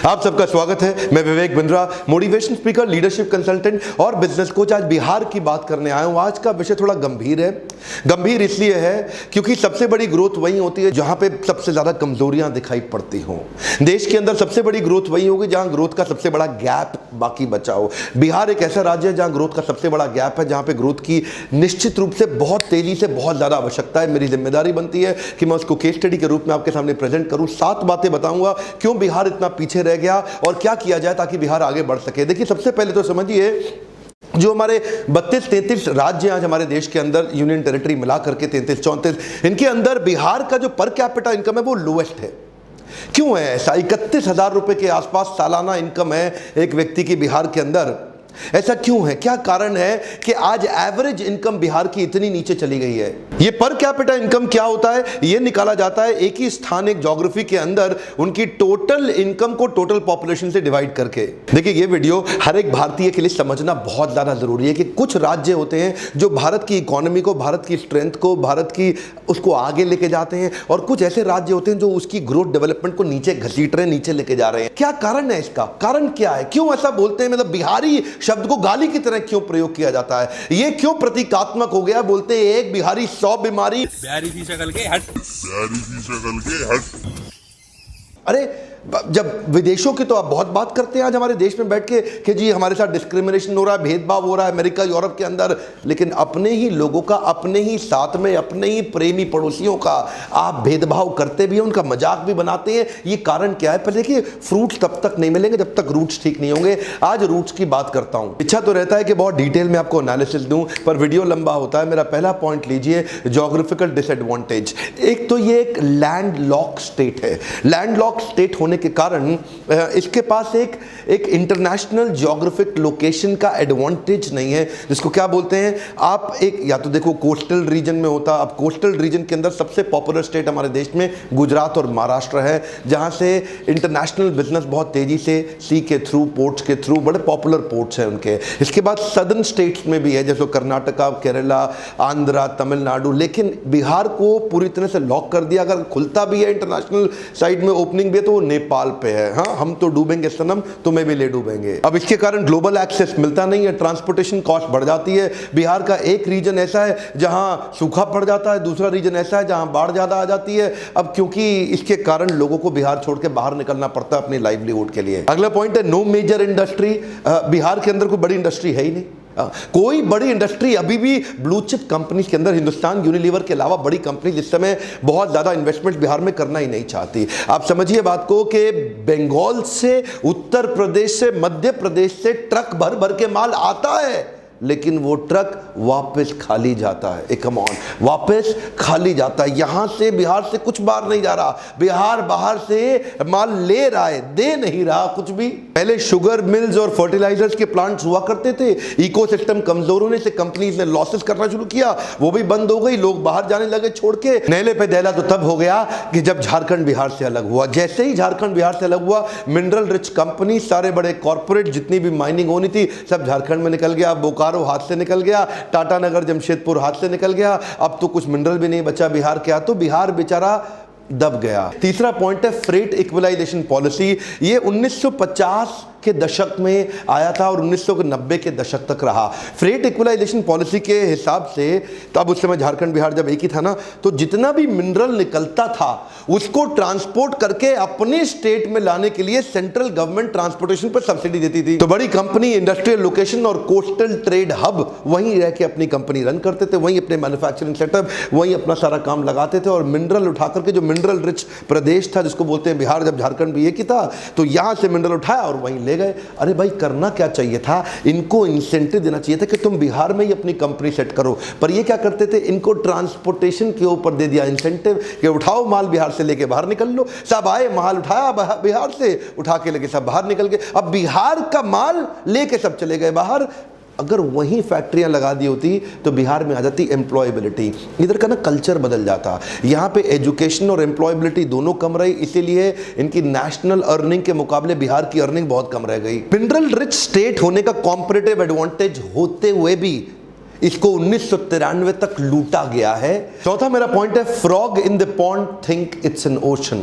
आप सबका स्वागत है। मैं Vivek Bindra, motivation speaker, leadership consultant और बिजनेस कोच। आज बिहार की बात करने आया हूं। आज का विषय थोड़ा गंभीर है। गंभीर इसलिए है क्योंकि सबसे बड़ी ग्रोथ वही होती है जहां पे सबसे ज्यादा कमजोरियां दिखाई पड़ती हों। देश के अंदर सबसे बड़ी ग्रोथ वही होगी जहां ग्रोथ का सबसे बड़ा गैप बाकी बचा हो। बिहार एक ऐसा राज्य है जहां ग्रोथ का सबसे बड़ा गैप है, जहां पे ग्रोथ की निश्चित रूप से बहुत तेजी से बहुत ज्यादा आवश्यकता है। मेरी जिम्मेदारी बनती है कि मैं उसको केस स्टडी के रूप में आपके सामने प्रेजेंट करूं। 7 बातें बताऊंगा क्यों बिहार इतना पीछे रह गया और क्या किया जाए ताकि बिहार आगे बढ़ सके। देखिए, सबसे पहले तो समझिए, जो हमारे 32-33 राज्य आज हमारे देश के अंदर, यूनियन टेरिटरी मिला करके 33-34, इनके अंदर बिहार का जो पर कैपिटा इनकम है वो लोएस्ट है। क्यों है ऐसा? 31,000 रुपए के आसपास सालाना इनकम है एक व्यक्ति की बिहार के अंदर। ऐसा क्यों है? क्या कारण है कि आज एवरेज इनकम बिहार की इतनी नीचे चली गई है? ये पर कैपिटा इनकम क्या होता है? ये निकाला जाता है एक ही स्थान, एक ज्योग्राफी के अंदर उनकी टोटल इनकम को टोटल पॉपुलेशन से डिवाइड करके। देखिए, ये वीडियो हर एक भारतीय के लिए समझना बहुत ज्यादा जरूरी है कि कुछ राज्य होते हैं जो भारत की इकोनॉमी को, भारत की स्ट्रेंथ को, भारत की उसको आगे लेके जाते हैं, और कुछ ऐसे राज्य होते हैं जो उसकी ग्रोथ डेवलपमेंट को नीचे घसीट रहे हैं, नीचे लेके जा रहे हैं। क्या कारण है इसका? कारण क्या है? क्यों ऐसा बोलते हैं? मतलब बिहारी शब्द को गाली की तरह क्यों प्रयोग किया जाता है? ये क्यों प्रतीकात्मक हो गया? बोलते हैं एक बिहारी 100 बीमारी। बिहारी की शक्ल के हट। अरे, जब विदेशों की तो आप बहुत बात करते हैं आज हमारे देश में बैठ के कि जी हमारे साथ डिस्क्रिमिनेशन हो रहा है, भेदभाव हो रहा है अमेरिका यूरोप के अंदर, लेकिन अपने ही लोगों का, अपने ही साथ में अपने ही प्रेमी पड़ोसियों का आप भेदभाव करते भी हैं, उनका मजाक भी बनाते हैं। ये कारण क्या है? पहले देखिए, फ्रूट्स तब तक नहीं मिलेंगे जब तक रूट्स ठीक नहीं होंगे। आज रूट्स की बात करता हूं। इच्छा तो रहता है कि बहुत डिटेल में आपको एनालिसिस दूं, पर वीडियो लंबा होता है। मेरा पहला पॉइंट लीजिए, ज्योग्राफिकल डिसएडवांटेज। एक तो ये एक लैंड लॉक स्टेट है। लैंड लॉक स्टेट होने के कारण इसके पास एक इंटरनेशनल ज्योग्राफिक लोकेशन का एडवांटेज नहीं है, जिसको क्या बोलते हैं आप, एक या तो देखो कोस्टल रीजन में होता। अब कोस्टल रीजन के अंदर सबसे पॉपुलर स्टेट हमारे देश में गुजरात और महाराष्ट्र है, जहां से इंटरनेशनल बिजनेस बहुत तेजी से सी के थ्रू, पोर्ट्स के थ्रू, बड़े पॉपुलर पोर्ट्स हैं उनके। इसके बाद सदर्न स्टेट्स में भी है, जैसे कर्नाटका, केरला, आंध्रा, तमिलनाडु। लेकिन बिहार को पूरी तरह से लॉक कर दिया। अगर खुलता भी है इंटरनेशनल साइड में, ओपनिंग भी है, तो वो नेपाल पे है। हाँ, हम तो डूबेंगे सनम, तुम्हें भी ले डूबेंगे। अब इसके कारण ग्लोबल एक्सेस मिलता नहीं है, ट्रांसपोर्टेशन कॉस्ट बढ़ जाती है। बिहार का एक रीजन ऐसा है जहां सूखा पड़ जाता है, दूसरा रीजन ऐसा है जहां बाढ़ ज्यादा आ जाती है। अब क्योंकि इसके कारण लोगों को बिहार छोड़ के बाहर निकलना पड़ता है अपनी लाइवलीहुड के लिए। अगला पॉइंट है नो मेजर इंडस्ट्री। बिहार के अंदर कोई बड़ी इंडस्ट्री है ही नहीं। कोई बड़ी इंडस्ट्री अभी भी ब्लू चिप कंपनीज के अंदर, हिंदुस्तान यूनिलीवर के अलावा बड़ी कंपनी इस समय बहुत ज्यादा इन्वेस्टमेंट बिहार में करना ही नहीं चाहती। आप समझिए बात को कि बंगाल से, उत्तर प्रदेश से, मध्य प्रदेश से ट्रक भर भर के माल आता है, लेकिन वो ट्रक वापस खाली जाता है। कम ऑन, वापस खाली जाता है। यहां से, बिहार से कुछ बाहर नहीं जा रहा, बिहार बाहर से माल ले रहा है, दे नहीं रहा कुछ भी। पहले शुगर मिल्स और फर्टिलाइजर्स के प्लांट्स हुआ करते थे, इकोसिस्टम कमजोर होने से कंपनीज ने लॉसेस करना शुरू किया, वो भी बंद हो गई, लोग बाहर जाने लगे छोड़ के। नैले पे दहला तो तब हो गया कि जब झारखंड बिहार से अलग हुआ। जैसे ही झारखंड बिहार से अलग हुआ, मिनरल रिच कंपनी, सारे बड़े कॉर्पोरेट, जितनी भी माइनिंग होनी थी, सब झारखंड में निकल गया। बोकारो हाथ से निकल गया, टाटा नगर, जमशेदपुर हाथ से निकल गया। अब तो कुछ मिनरल भी नहीं बचा बिहार के, तो बिहार बेचारा दब गया। तीसरा पॉइंट है फ्रेट इक्वलाइजेशन पॉलिसी। ये 1950 के दशक में आया था और 1990 के दशक तक रहा। फ्रेट इक्वलाइजेशन पॉलिसी के हिसाब से, तब उस समय झारखंड बिहार जब एक ही था ना, तो जितना भी मिनरल निकलता था उसको ट्रांसपोर्ट करके अपने स्टेट में लाने के लिए सेंट्रल गवर्नमेंट ट्रांसपोर्टेशन पर सब्सिडी देती थी। तो बड़ी कंपनी, इंडस्ट्रियल लोकेशन और कोस्टल ट्रेड हब वहीं रह के अपनी कंपनी रन करते थे, वहीं अपने मैन्युफैक्चरिंग सेटअप, वहीं अपना सारा काम लगाते थे। और मिनरल उठा करके, जो मिनरल रिच प्रदेश था जिसको बोलते हैं बिहार, जब झारखंड भी एक ही था, तो यहां से मिनरल उठाया और वहीं ले गए। अरे भाई, करना क्या चाहिए था? इनको इंसेंटिव देना चाहिए था कि तुम बिहार में ही अपनी कंपनी सेट करो। पर ये क्या करते थे? इनको ट्रांसपोर्टेशन के ऊपर दे दिया इंसेंटिव कि उठाओ माल, बिहार से लेके बाहर निकल लो। सब आए, माल उठाया बिहार से, उठा के लेके सब बाहर निकल गए। अब बिहार का माल लेके सब चले गए बाहर। अगर वहीं फैक्ट्रियां लगा दी होती तो बिहार में आ जाती एम्प्लॉयबिलिटी। इधर का ना कल्चर बदल जाता। यहाँ पे एजुकेशन और एम्प्लॉयबिलिटी दोनों कम रही, इसीलिए इनकी नेशनल अर्निंग के मुकाबले बिहार की अर्निंग बहुत कम रह गई। मिनरल रिच स्टेट होने का कॉम्पिटिटिव एडवांटेज होते हुए भी इसको 1993 तक लूटा गया है। चौथा मेरा पॉइंट है, frog in the pond think it's an ocean.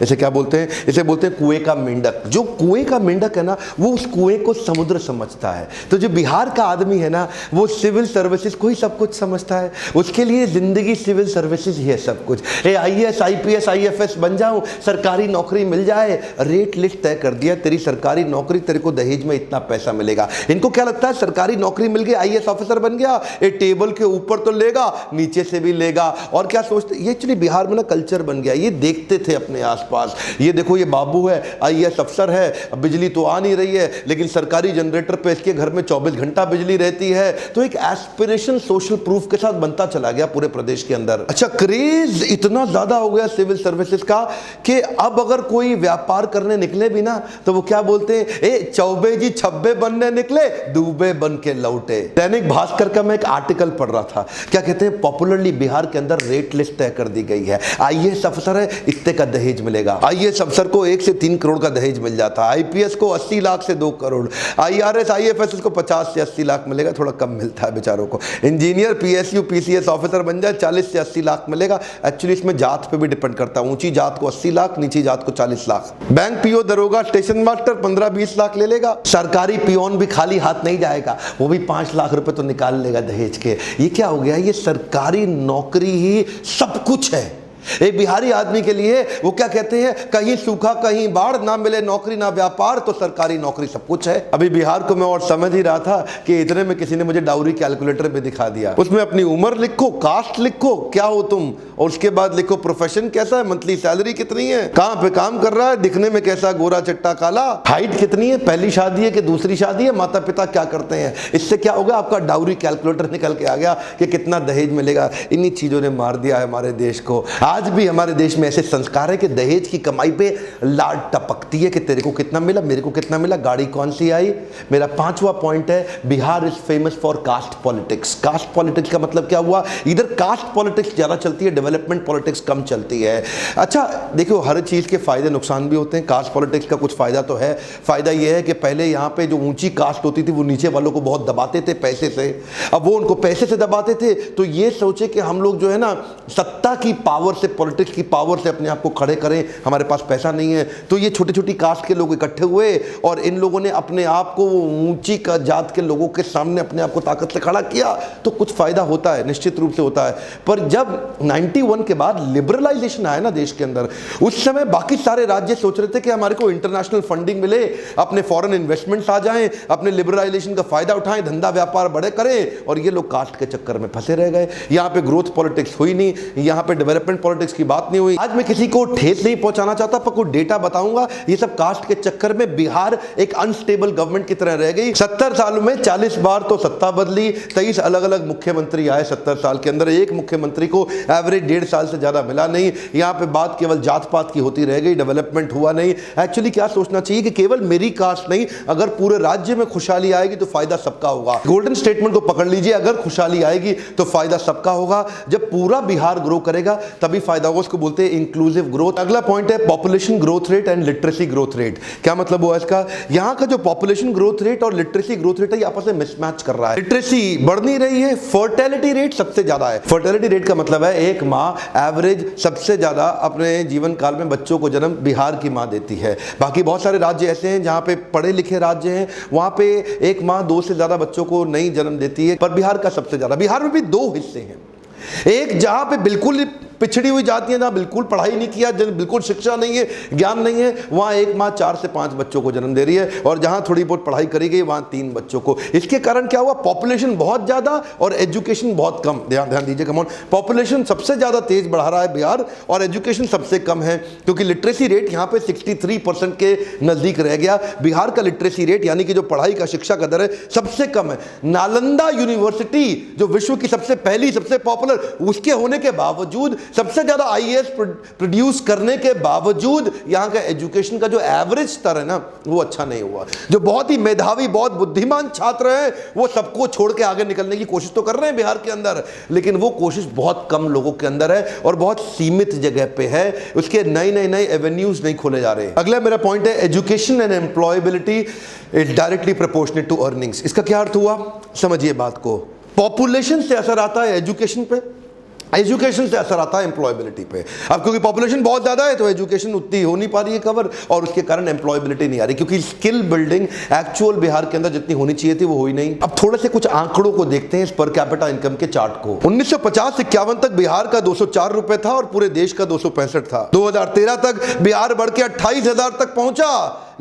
इसे क्या बोलते हैं? इसे बोलते हैं कुएं का मेंढक। जो कुएं का मेंढक है ना, वो उस कुएं को समुद्र समझता है। तो जो बिहार का आदमी है ना, वो सिविल सर्विसेज को ही सब कुछ समझता है। उसके लिए जिंदगी सिविल सर्विसेज ही है सब कुछ। IAS IPS IFS बन जाऊं, सरकारी नौकरी मिल जाए, रेट लिस्ट तय कर दिया, तेरी सरकारी नौकरी, तेरे को दहेज में इतना पैसा मिलेगा। इनको क्या लगता है, सरकारी नौकरी मिल गई, IAS ऑफिसर बन गया, ये टेबल के ऊपर तो लेगा, नीचे से भी लेगा। और क्या सोचते, ये एक्चुअली बिहार में ना कल्चर बन गया। ये देखते थे अपने आसपास, ये देखो ये बाबू है, IAS अफसर है, अब बिजली तो आ नहीं रही है, लेकिन सरकारी जनरेटर पे इसके घर में 24 घंटा बिजली रहती है। तो एक एस्पिरेशन सोशल प्रूफ के साथ बनता चला गया पूरे प्रदेश के अंदर। अच्छा, क्रेज इतना ज्यादा हो गया सिविल सर्विसेज का कि अब अगर कोई व्यापार करने निकले भी ना, तो वो क्या बोलते हैं, ए चौबे जी छब्बे बनने निकले, दूबे बन के लौटे। दैनिक भास्कर का मैं एक आर्टिकल पढ़ रहा था, क्या कहते हैं, पॉपुलरली बिहार के अंदर रेट लिस्ट तय कर दी गई है। IAS अफसर है, इतने का दहेज मिलेगा। IAS अफसर को 1 से 3 करोड़ का दहेज मिल जाता है, IPS को 80 लाख से 2 करोड़, IRS IFS को 50 से 80 लाख मिलेगा, थोड़ा कम मिलता है बेचारों को। इंजीनियर PSU PCS ऑफिसर बन जाए, 40 से 80 लाख मिलेगा। एक्चुअली इसमें जात पे भी डिपेंड करता है, ऊंची जात को 80 लाख, नीची जात को 40 लाख। बैंक PO दरोगा स्टेशन मास्टर 15-20 लाख ले लेगा। सरकारी पियोन भी खाली हाथ नहीं जाएगा, वो भी 5 लाख रुपए तो निकाल लेगा दहेज के। ये क्या हो गया, ये सरकारी नौकरी ही सब कुछ है। एक बिहारी आदमी के लिए वो क्या कहते हैं, कहीं सूखा कहीं बाढ़, ना मिले नौकरी ना व्यापार, तो सरकारी नौकरी सब कुछ है। अभी बिहार को मैं और समझ ही रहा था कि इतने में किसी ने मुझे डाउरी कैलकुलेटर पे दिखा दिया। उसमें अपनी उम्र लिखो, कास्ट लिखो, क्या हो तुम, और उसके बाद लिखो प्रोफेशन कैसा है, मंथली सैलरी कितनी है, कहां पे काम कर रहा है, दिखने में कैसा, गोरा चट्टा काला, हाइट कितनी है, पहली शादी है कि दूसरी शादी है, माता पिता क्या करते हैं। इससे क्या होगा, आपका डाउरी कैलकुलेटर निकल के आ गया कि कितना दहेज मिलेगा। इन्हीं चीजों ने मार दिया है हमारे देश को। आज भी हमारे देश में ऐसे संस्कार है कि दहेज की कमाई पे लाड टपकती है कि तेरे को कितना मिला, मेरे को कितना मिला, गाड़ी कौन सी आई। मेरा 5वां पॉइंट है, Bihar is famous for caste politics. Caste politics का मतलब क्या हुआ, इधर कास्ट पॉलिटिक्स ज्यादा चलती है, डेवलपमेंट पॉलिटिक्स कम चलती है। अच्छा देखो, हर चीज के फायदे नुकसान भी होते हैं। कास्ट पॉलिटिक्स का कुछ फायदा तो है। फायदा यह है कि पहले यहाँ पे जो ऊंची कास्ट होती थी वो नीचे वालों को बहुत दबाते थे पैसे से। अब वो उनको पैसे से दबाते थे, तो ये सोचे कि हम लोग जो है ना, सत्ता की पावर से, पॉलिटिक्स की पावर से अपने आप को खड़े करें, हमारे पास पैसा नहीं है। तो ये छोटी छोटी कास्ट के लोग इकट्ठे हुए और इन लोगों ने अपने आप को ऊंची जात के लोगों के सामने अपने आप को ताकत से खड़ा किया। तो कुछ फायदा होता है, निश्चित रूप से होता है। पर जब 91 के बाद लिबरलाइजेशन आया ना देश के अंदर, उस समय बाकी सारे राज्य सोच रहे थे कि हमारे को इंटरनेशनल फंडिंग मिले, अपने फॉरेन इन्वेस्टमेंट्स आ जाएं, अपने लिबरलाइजेशन का फायदा उठाएं, धंधा व्यापार बड़े करें, और ये लोग कास्ट के चक्कर में फंसे रह गए। यहाँ पे ग्रोथ पॉलिटिक्स हुई नहीं, यहाँ पे डेवलपमेंट पॉलिटिक्स की बात नहीं हुई। आज मैं किसी को ठेस नहीं पहुंचाना चाहता, पर कोई डेटा बताऊंगा। ये सब कास्ट के चक्कर में बिहार एक अनस्टेबल गवर्नमेंट की तरह रह गई। 70 सालों में 40 बार तो सत्ता बदली, 23 अलग अलग मुख्यमंत्री आए 70 साल के अंदर। एक मुख्यमंत्री को एवरेज 1.5 साल से ज्यादा मिला नहीं। यहाँ पे बात केवल जात पात की होती रह गई, डेवलपमेंट हुआ नहीं। एक्चुअली क्या सोचना चाहिए कि केवल मेरी कास्ट नहीं, अगर पूरे राज्य में खुशहाली आएगी तो फायदा सबका होगा। गोल्डन स्टेटमेंट को पकड़ लीजिए, अगर खुशहाली आएगी तो फायदा सबका होगा। जब पूरा बिहार ग्रो करेगा तभी फायदा होगा। उसको बोलते हैं इंक्लूसिव ग्रोथ। अगला पॉइंट है population growth rate and literacy growth rate. क्या मतलब हुआ इसका, यहां का जो पॉपुलेशन ग्रोथ रेट और लिटरेसी ग्रोथ रेट है, ये आपस में मिसमैच कर रहा है। लिटरेसी बढ़ नहीं रही है, फर्टिलिटी रेट सबसे ज्यादा है। फर्टिलिटी रेट का मतलब है एक मां एवरेज सबसे ज्यादा अपने जीवन काल में बच्चों को जन्म बिहार की मां देती है। बाकी बहुत सारे राज्य ऐसे हैं जहां पे पढ़े लिखे राज्य हैं, वहां पे एक मां 2 से ज्यादा बच्चों को नहीं जन्म देती है, पर बिहार का सबसे ज्यादा। बिहार में भी 2 हिस्से हैं, एक जहां पे बिल्कुल पिछड़ी हुई जाती है, ना बिल्कुल पढ़ाई नहीं किया, बिल्कुल शिक्षा नहीं है, ज्ञान नहीं है, वहां एक मां 4 से 5 बच्चों को जन्म दे रही है, और जहां थोड़ी बहुत पढ़ाई करी गई वहां 3 बच्चों को। इसके कारण क्या हुआ, पॉपुलेशन बहुत ज्यादा और एजुकेशन बहुत कम। ध्यान दीजिए, कम ऑन, पॉपुलेशन सबसे ज्यादा तेज बढ़ा रहा है बिहार और एजुकेशन सबसे कम है, क्योंकि लिटरेसी रेट यहां पे 63% के नजदीक रह गया। बिहार का लिटरेसी रेट यानी कि जो पढ़ाई का शिक्षा का दर है सबसे कम है। नालंदा यूनिवर्सिटी जो विश्व की सबसे पहली सबसे पॉपुलर, उसके होने के बावजूद, सबसे ज्यादा IAS प्रोड्यूस करने के बावजूद, यहां का एजुकेशन का जो एवरेज स्तर है ना, वो अच्छा नहीं हुआ। जो बहुत ही मेधावी, बहुत बुद्धिमान छात्र हैं, वो सबको छोड़ के आगे निकलने की कोशिश तो कर रहे हैं बिहार के अंदर, लेकिन वो कोशिश बहुत कम लोगों के अंदर है और बहुत सीमित जगह पे है। उसके नए एवेन्यूज नहीं खोले जा रहे। अगला मेरा पॉइंट है education and employability is directly proportionate to earnings. इसका क्या अर्थ हुआ, समझिए बात को। पॉपुलेशन से असर आता है एजुकेशन पे, एजुकेशन से असर आता है एम्प्लॉयबिलिटी पे। अब क्योंकि पॉपुलेशन बहुत ज्यादा है तो एजुकेशन उतनी हो नहीं पा रही है कवर, और उसके कारण एम्प्लॉयबिलिटी नहीं आ रही, क्योंकि स्किल बिल्डिंग एक्चुअल बिहार के अंदर जितनी होनी चाहिए थी वो हुई नहीं। अब थोड़े से कुछ आंकड़ों को देखते हैं इस पर कैपिटा इनकम के चार्ट को। 1950-51 तक बिहार का 204 रुपए था और पूरे देश का 265 था। 2013 तक बिहार बढ़ के 28,000 तक पहुंचा,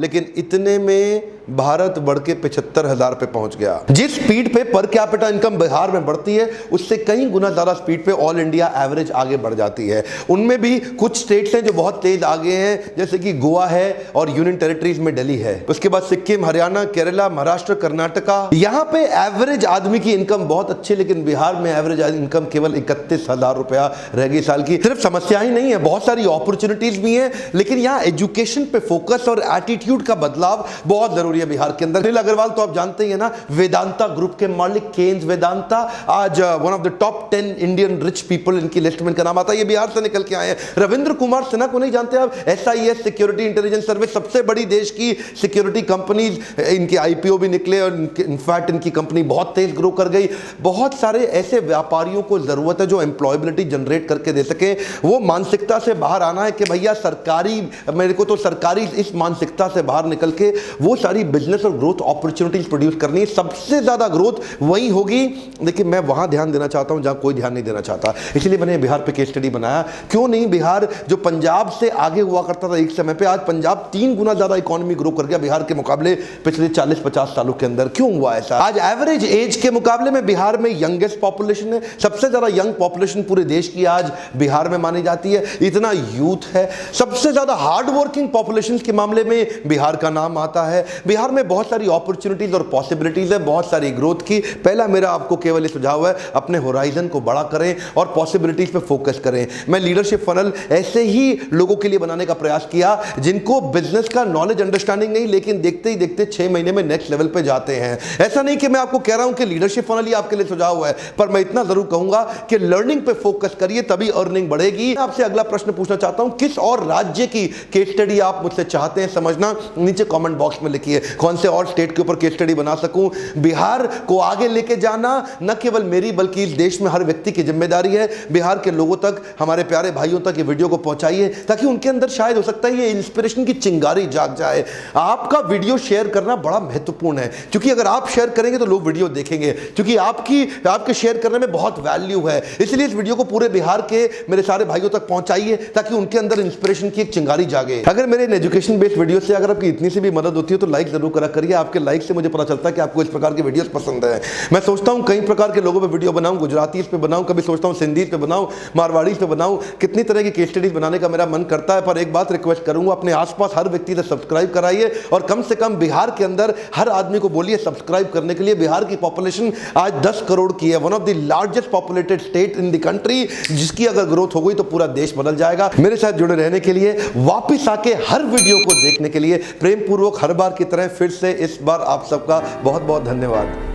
लेकिन इतने में भारत बढ़ के 75,000 पे पहुंच गया। जिस स्पीड पे पर कैपिटा इनकम बिहार में बढ़ती है उससे कई गुना ज्यादा स्पीड पे ऑल इंडिया एवरेज आगे बढ़ जाती है। उनमें भी कुछ स्टेट्स हैं जो बहुत तेज आगे हैं, जैसे कि गोवा है और यूनियन टेरिटरीज में दिल्ली है। उसके बाद सिक्किम, हरियाणा, केरला, महाराष्ट्र, कर्नाटका। यहां पे एवरेज आदमी की इनकम बहुत अच्छी, लेकिन बिहार में एवरेज इनकम केवल 31,000 रुपया रह गई साल की। सिर्फ समस्या ही नहीं है, बहुत सारी अपॉर्चुनिटीज भी हैं, लेकिन यहां एजुकेशन पे फोकस और एटीट्यूड का बदलाव बहुत जरूरी है बिहार के अंदर। अनिल अग्रवाल तो आप जानते ही है ना, वेदांता ग्रुप के मालिक, केन्स वेदांता, आज one of the top 10 Indian rich people इनकी लिस्ट में इनका नाम आता है। ये बिहार से निकल के आए हैं। रविंद्र कुमार सिन्हा को नहीं जानते आप? SIS सिक्योरिटी इंटेलिजेंस सर्विस, सबसे बड़ी देश की सिक्योरिटी कंपनीज, इनके IPO भी निकले और इनफैक्ट इनकी कंपनी बहुत तेज ग्रो कर गई। बहुत सारे ऐसे व्यापारियों को जरूरत है जो एम्प्लॉयबिलिटी जनरेट करके दे सके। वो मानसिकता से बाहर आना है कि भैया सरकारी, मेरे को तो सरकारी, इस मानसिकता से बाहर निकल के वो सारी बिजनेस और ग्रोथ अपॉर्चुनिटीज प्रोड्यूस करनी है। सबसे ज्यादा ग्रोथ वही होगी, लेकिन मैं वहां ध्यान देना चाहता हूं जहां कोई ध्यान नहीं देना चाहता, इसलिए मैंने बिहार पे केस स्टडी बनाया। क्यों नहीं बिहार, जो पंजाब से आगे हुआ करता था एक समय पे, आज पंजाब 3 गुना ज्यादा इकोनॉमी ग्रो कर गया बिहार के मुकाबले पिछले 40-50 सालों के अंदर। क्यों हुआ ऐसा? आज एवरेज एज के मुकाबले में बिहार में यंगेस्ट पॉपुलेशन है, सबसे ज्यादा यंग पॉपुलेशन पूरे देश की आज बिहार में मानी जाती है। इतना यूथ है, सबसे ज्यादा हार्ड वर्किंग पॉपुलेशन के मामले में बिहार का नाम आता है। बिहार में बहुत सारी अपॉर्चुनिटीज और पॉसिबिलिटीज है, बहुत सारी ग्रोथ की। पहला मेरा आपको केवल ये सुझाव है, अपने होराइजन को बड़ा करें और पॉसिबिलिटीज पे फोकस करें। मैं लीडरशिप फनल ऐसे ही लोगों के लिए बनाने का प्रयास किया जिनको बिजनेस का नॉलेज अंडरस्टैंडिंग नहीं, लेकिन देखते ही देखते 6 महीने में नेक्स्ट लेवल पे जाते हैं। ऐसा नहीं कि मैं आपको कह रहा हूं कि लीडरशिप फनल ही आपके लिए सुझाव है, पर मैं इतना जरूर कहूंगा कि लर्निंग पे फोकस करिए, तभी अर्निंग बढ़ेगी। आपसे अगला प्रश्न पूछना चाहता हूं, किस और राज्य की केस स्टडी आप मुझसे चाहते हैं समझना, नीचे कमेंट बॉक्स में लिखिए। कौन से और स्टेट के ऊपर केस स्टडी बना सकूं। बिहार को आगे लेके जाना न केवल मेरी बल्कि इस देश में हर व्यक्ति की जिम्मेदारी है। बिहार के लोगों तक, हमारे प्यारे भाइयों तक ये वीडियो को पहुंचाइए, ताकि उनके अंदर शायद हो सकता है ये इंस्पिरेशन की चिंगारी जाग जाए। आपका वीडियो शेयर करना बड़ा महत्वपूर्ण है, क्योंकि अगर आप शेयर करेंगे तो लोग वीडियो देखेंगे, क्योंकि आपके शेयर करने में बहुत वैल्यू है। इसलिए इस वीडियो को पूरे बिहार के मेरे सारे भाइयों तक पहुंचाइए, ताकि उनके अंदर इंस्पिरेशन की एक चिंगारी जागे। अगर मेरे एजुकेशन बेस्ड वीडियो से अगर आपकी इतनी सी भी मदद होती है तो लाइक जरूर करा करिए। आपके लाइक से मुझे पता चलता है कि आपको इस प्रकार की वीडियोस पसंद है। मैं सोचता हूं कई प्रकार के लोगों पे वीडियो बनाऊं, गुजराती पे बनाऊं, कभी सोचता हूं सिंधी पे बनाऊं, मारवाड़ी पे बनाऊं, कितनी तरह की केस स्टडीज बनाने का मेरा मन करता है। पर एक बात रिक्वेस्ट करूंगा, अपने आसपास हर व्यक्ति से सब्सक्राइब कराइए, और कम से कम बिहार के अंदर हर आदमी को बोलिए सब्सक्राइब करने के लिए। बिहार की पॉपुलेशन आज 10 करोड़ की है, one of the largest populated state in the country, जिसकी अगर ग्रोथ हो गई तो पूरा देश बदल जाएगा। मेरे साथ जुड़े रहने के लिए, वापिस आके हर वीडियो को देखने के लिए प्रेम पूर्वक हर बार की तरह फिर से इस बार आप सबका बहुत बहुत धन्यवाद।